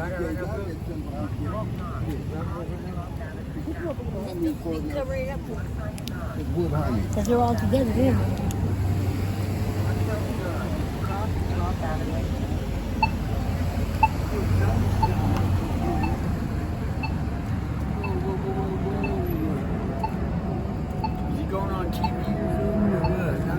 Cover it up. Because they're all together there. Is he going on TV or what?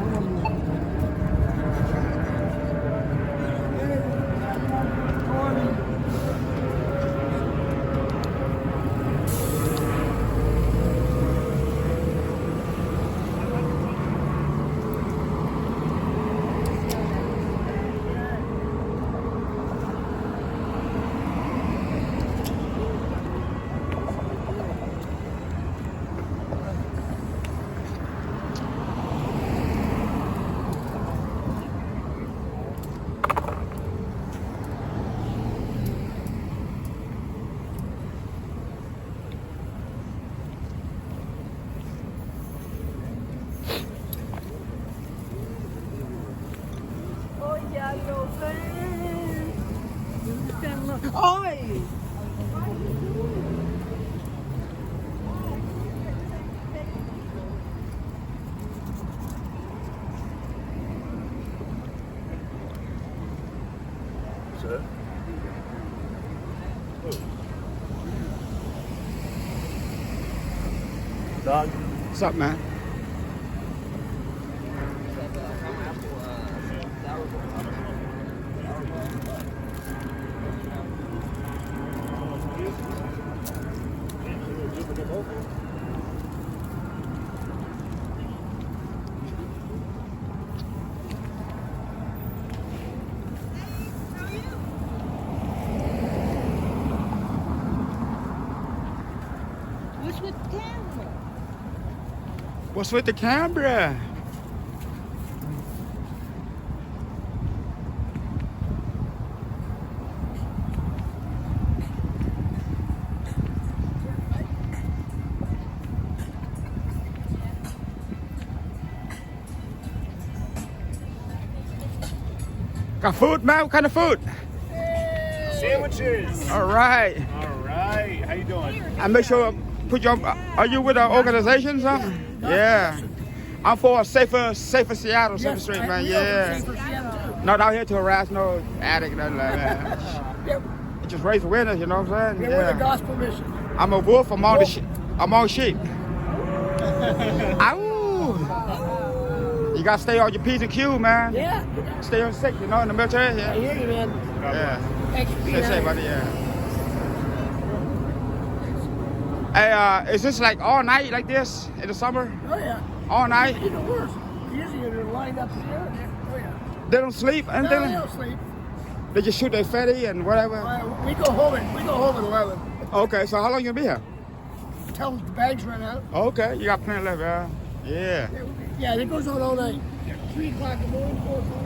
Oi! Sir? Dog? What's up, man? What's with the camera? What's with the camera? Got food, man? What kind of food? Sandwiches. All right. All right. How you doing? I make sure put you on. Are you with an organization, something? Yeah. I'm for a safer Seattle, safer street, man. Yeah. Not out here to harass no addict, nothing like that. Just raise awareness, you know what I'm saying? We're the gospel mission. I'm a wolf among the among sheep. Ow! You gotta stay on your P's and Q's, man. Yeah. Stay on sick, you know, in the military. I Yeah. hear you, man. Yeah. Extra Stay safe, buddy. Yeah. Hey, is this like all night like this in the summer? Oh, yeah. All night? Even worse. Usually they're lined up here. Oh, yeah. They don't sleep? No, they Anything? don't sleep. They just shoot their fatty and whatever? We go home at 11. Okay, so how long you gonna be here? Tell them the bags run out. Okay, you got plenty left, yeah. Yeah. Yeah, it goes on all night. 3 o'clock in the morning, 4 o'clock.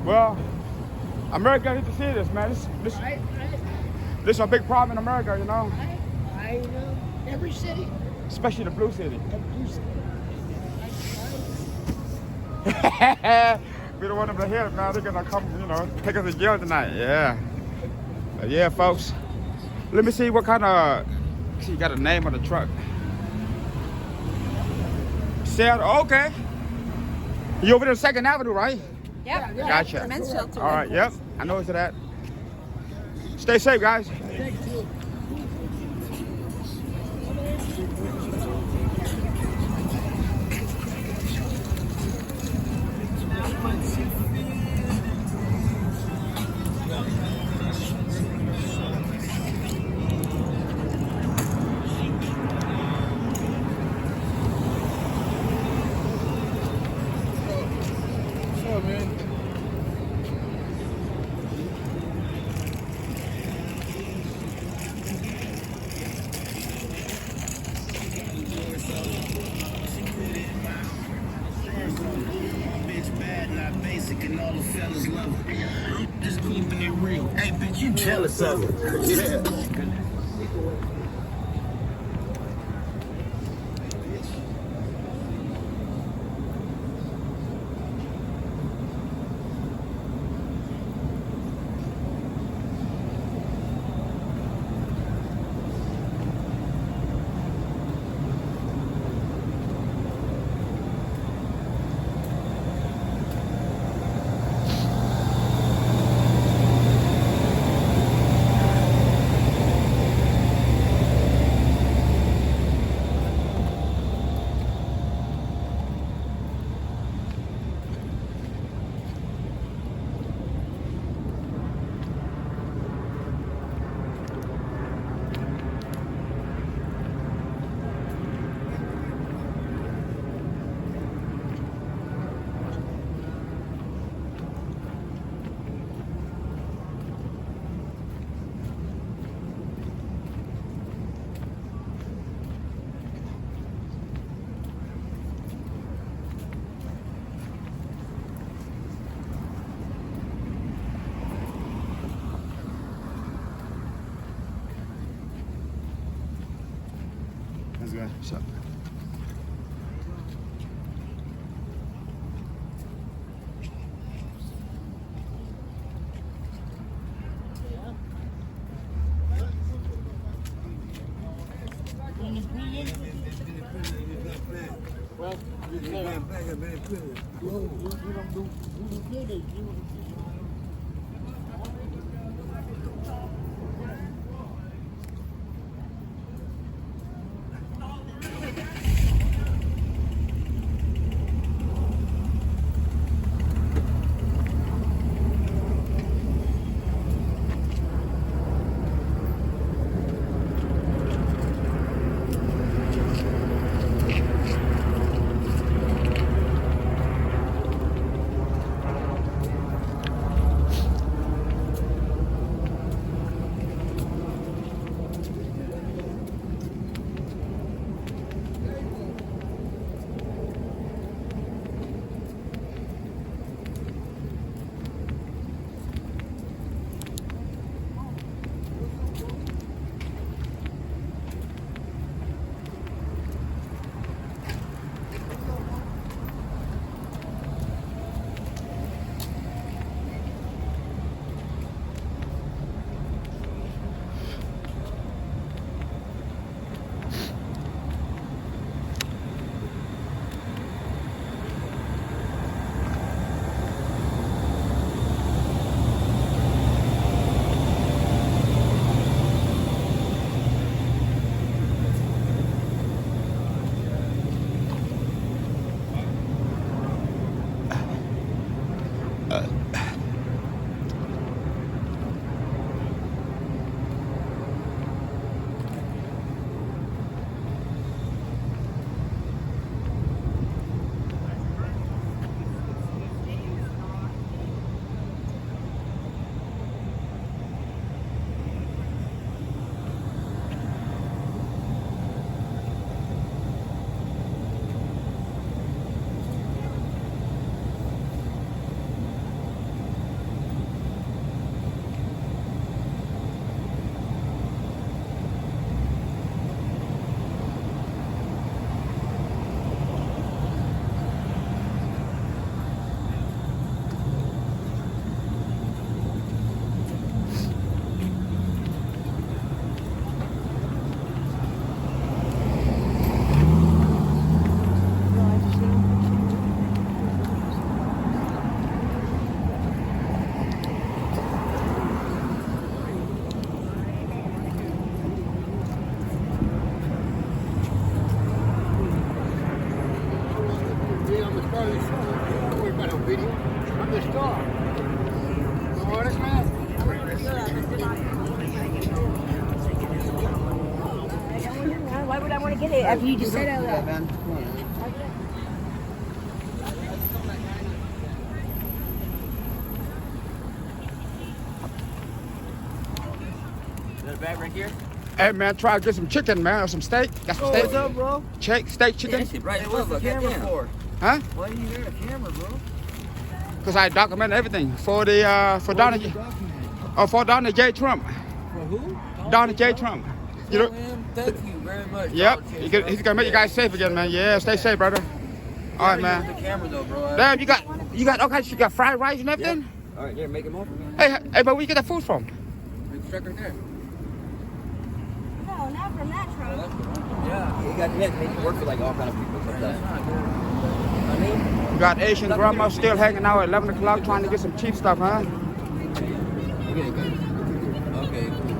Well, America need to see this, man. This is a big problem in America, you know? I know. Every city. Especially the blue city. We don't want them to hear it, man. They're gonna come, you know, take us to jail tonight. Yeah. But yeah, folks. Let me see what kind of. See, you got a name on the truck. Seattle. Okay. You over there, 2nd Avenue, right? Yep. Gotcha. The men's shelter. All right. Yep. I know it's that. Stay safe, guys. And all the fellas love it. Just keeping it real. Hey, bitch, you jealous of it. Yeah. Okay. So. Why would I want to get it after you just said that? Man. Is that a bag right here? Hey man, try to get some chicken, man, or some steak. Got some steak? What's up, bro? Steak, chicken? Right, what's the camera for? Huh? Why are you here at the camera, bro? Because I document everything for the for Donald J. Trump. For who? Donald J. Trump. You know? Thank you very much. Yep. He's gonna make you guys safe again, man. Yeah, stay safe, brother. All right, man. The camera though, bro. Damn, you got okay. You got fried rice and everything. All right, here, make it more for me. Hey, but where you get the food from? It's right there. No, not from that truck. Yeah. You got to make it work for like all kind of people sometimes. I mean, You got Asian grandma still hanging out at 11 o'clock trying to get some cheap stuff, huh? okay, cool.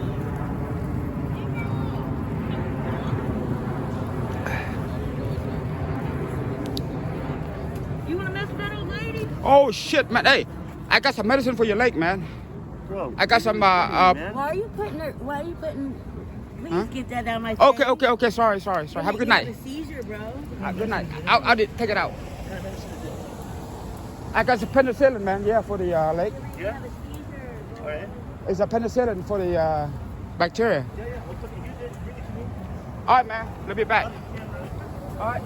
You want to mess with that old lady? Oh shit, man. Hey, I got some medicine for your leg, man. Bro, I got some. Why are you putting? Please Huh? get that out of my face. Okay. Sorry. Have a good night. You have a seizure, bro. Good night. I'll take it out. I got some penicillin, man. Yeah, for the leg. You have a seizure. all right. It's a penicillin for the bacteria. Yeah. We'll put the use it. Bring it to me. All right, man. Let me back. All right.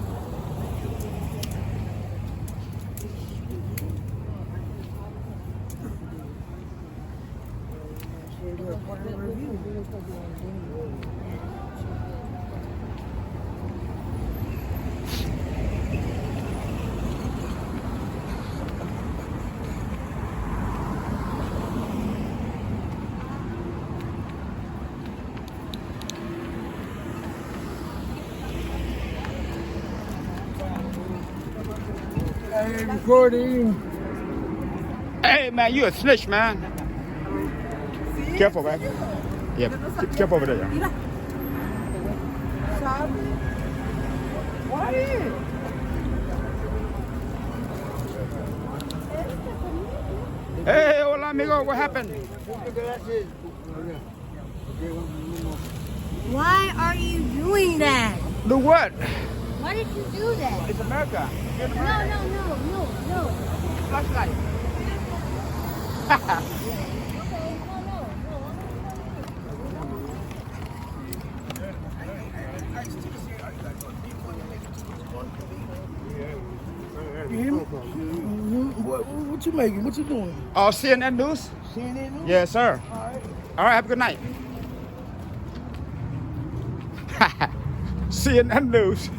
I ain't recording. Hey, man, you a snitch, man. Careful, man. Yeah, careful over there. Yeah. Hey, hola, amigo. What happened? Why are you doing that? Do what? Why did you do that? It's America. No. Flashlight. What you making? What you doing? Oh, CNN News? CNN news? Yes, sir. All right, have a good night. CNN News.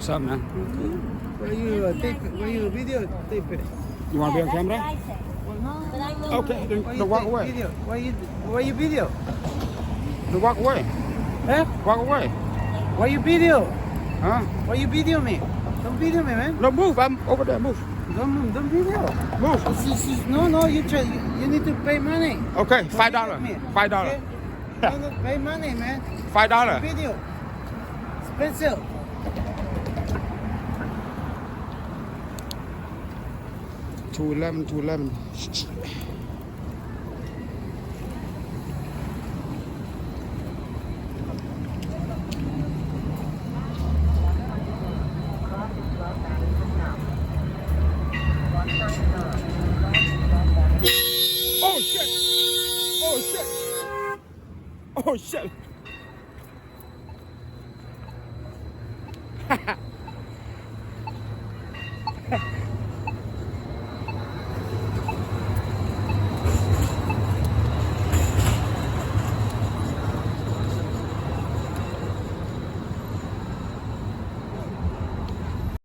What's up, man? Where you video tape it? You want to be on camera? Okay, then walk away. Video? Why you video? Then walk away. Huh? Walk away. Why you video? Huh? Why you video me? Don't video me, man. No, move. I'm over there. Move. Don't video. Move. No, you need to pay money. Okay, $5. Me. $5. Okay? No, pay money, man. $5. Video. Expensive. $211. Oh shit! Oh shit! Oh shit!